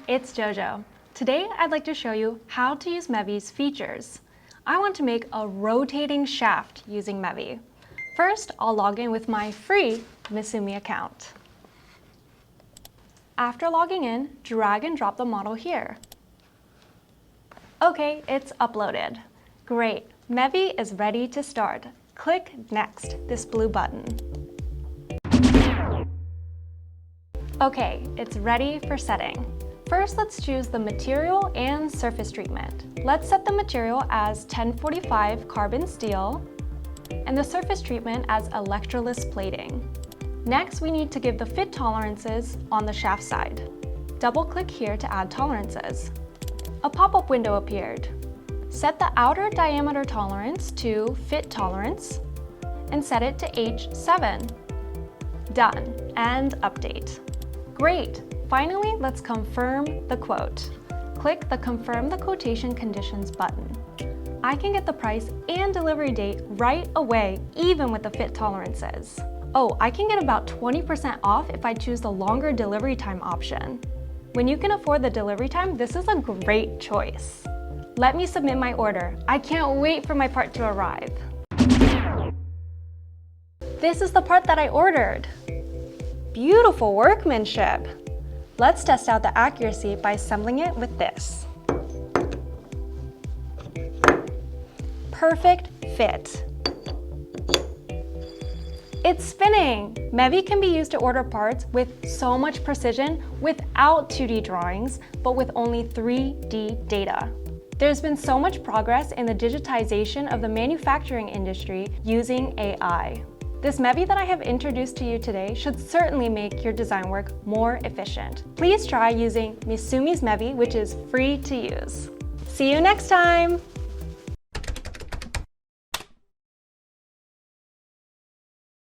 it's JoJo. Today I'd like to show you how to use Mevi's features. I want to make a rotating shaft using Mevi. First, I'll log in with my free MISUMI account. After logging in, drag and drop the model here. Okay, it's uploaded. Great, Mevi is ready to start. Click Next, this blue button. Okay, it's ready for setting. First, let's choose the material and surface treatment. Let's set the material as 1045 carbon steel and the surface treatment as electroless plating. Next, we need to give the fit tolerances on the shaft side. Double-click here to add tolerances. A pop-up window appeared. Set the outer diameter tolerance to fit tolerance and set it to H7. Done, and update. Great! Finally, let's confirm the quote. Click the Confirm the Quotation Conditions button. I can get the price and delivery date right away, even with the fit tolerances. Oh, I can get about 20% off if I choose the longer delivery time option. When you can afford the delivery time, this is a great choice. Let me submit my order. I can't wait for my part to arrive. This is the part that I ordered. Beautiful workmanship. Let's test out the accuracy by assembling it with this. Perfect fit. It's spinning! Mevi can be used to order parts with so much precision without 2D drawings, but with only 3D data. There's been so much progress in the digitization of the manufacturing industry using AI. This Mevi that I have introduced to you today should certainly make your design work more efficient. Please try using MISUMI's Mevi, which is free to use. See you next time!